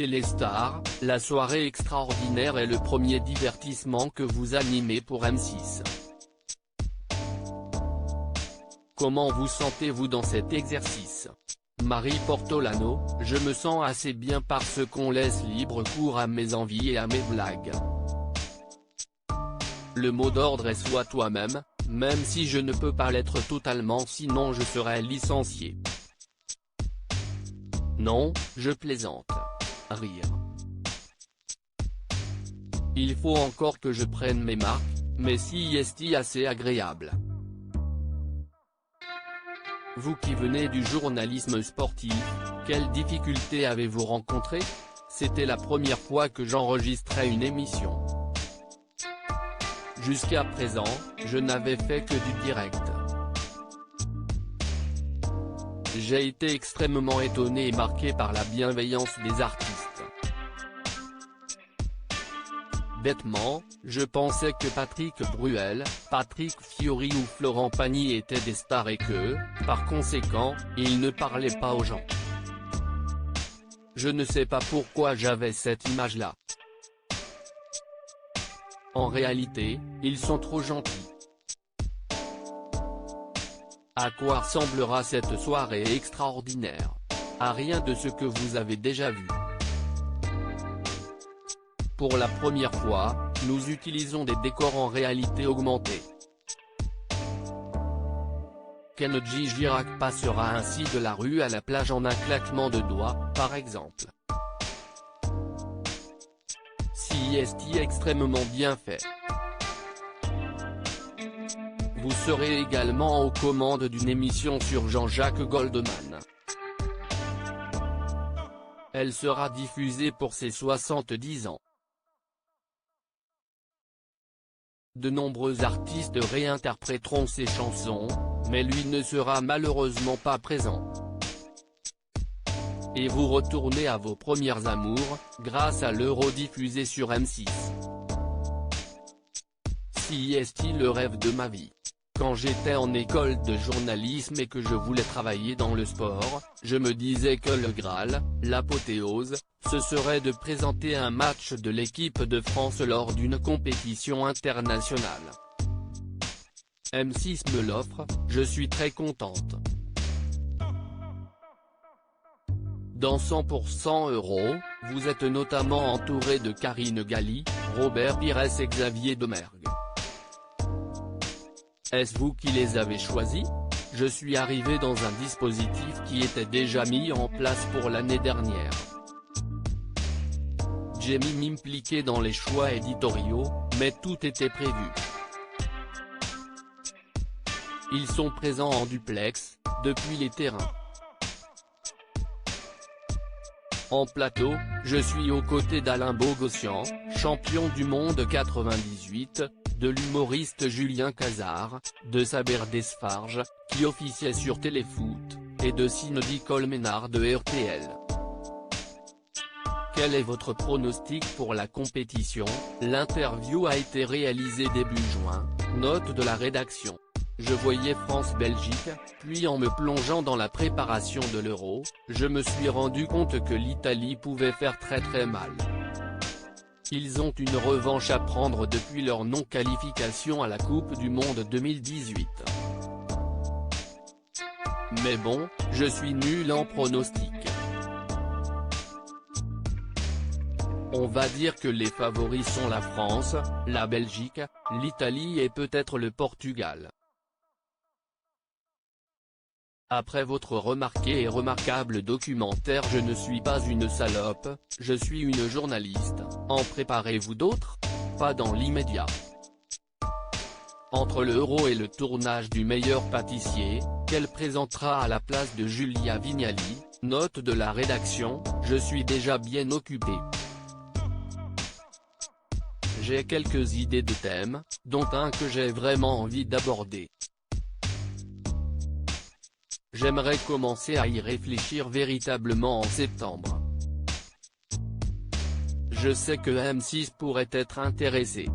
Téléstar, la soirée extraordinaire est le premier divertissement que vous animez pour M6. Comment vous sentez-vous dans cet exercice? Marie Portolano, je me sens assez bien parce qu'on laisse libre cours à mes envies et à mes blagues. Le mot d'ordre est sois toi-même, même si je ne peux pas l'être totalement sinon je serais licencié. Non, je plaisante. Rire. Il faut encore que je prenne mes marques, mais si est assez agréable. Vous qui venez du journalisme sportif, quelles difficultés avez-vous rencontrées? C'était la première fois que j'enregistrais une émission. Jusqu'à présent, je n'avais fait que du direct. J'ai été extrêmement étonné et marqué par la bienveillance des artistes. Bêtement, je pensais que Patrick Bruel, Patrick Fiori ou Florent Pagny étaient des stars et que, par conséquent, ils ne parlaient pas aux gens. Je ne sais pas pourquoi j'avais cette image-là. En réalité, ils sont trop gentils. À quoi ressemblera cette soirée extraordinaire? À rien de ce que vous avez déjà vu. Pour la première fois, nous utilisons des décors en réalité augmentée. Kenji Girac passera ainsi de la rue à la plage en un claquement de doigts, par exemple. Si est extrêmement bien fait. Vous serez également aux commandes d'une émission sur Jean-Jacques Goldman. Elle sera diffusée pour ses 70 ans. De nombreux artistes réinterpréteront ses chansons, mais lui ne sera malheureusement pas présent. Et vous retournez à vos premières amours, grâce à l'Euro diffusé sur M6. Si est le rêve de ma vie. Quand j'étais en école de journalisme et que je voulais travailler dans le sport, je me disais que le Graal, l'apothéose, ce serait de présenter un match de l'équipe de France lors d'une compétition internationale. M6 me l'offre, je suis très contente. Dans 100% Euro, vous êtes notamment entouré de Karine Galli, Robert Pires et Xavier Domergue. Est-ce vous qui les avez choisis? Je suis arrivé dans un dispositif qui était déjà mis en place pour l'année dernière. J'ai m'impliqué dans les choix éditoriaux, mais tout était prévu. Ils sont présents en duplex, depuis les terrains. En plateau, je suis aux côtés d'Alain Bogossian, champion du monde 98, de l'humoriste Julien Cazard, de Saber Desfarges, qui officiait sur Téléfoot, et de Cindy Colménard de RTL. Quel est votre pronostic pour la compétition? L'interview a été réalisée début juin, note de la rédaction. Je voyais France-Belgique, puis en me plongeant dans la préparation de l'Euro, je me suis rendu compte que l'Italie pouvait faire très mal. Ils ont une revanche à prendre depuis leur non-qualification à la Coupe du Monde 2018. Mais bon, je suis nul en pronostic. On va dire que les favoris sont la France, la Belgique, l'Italie et peut-être le Portugal. Après votre remarqué et remarquable documentaire Je ne suis pas une salope, je suis une journaliste, en préparez-vous d'autres? Pas dans l'immédiat. Entre l'Euro et le tournage du meilleur pâtissier, qu'elle présentera à la place de Julia Vignali, note de la rédaction, je suis déjà bien occupé. J'ai quelques idées de thèmes, dont un que j'ai vraiment envie d'aborder. J'aimerais commencer à y réfléchir véritablement en septembre. Je sais que M6 pourrait être intéressé.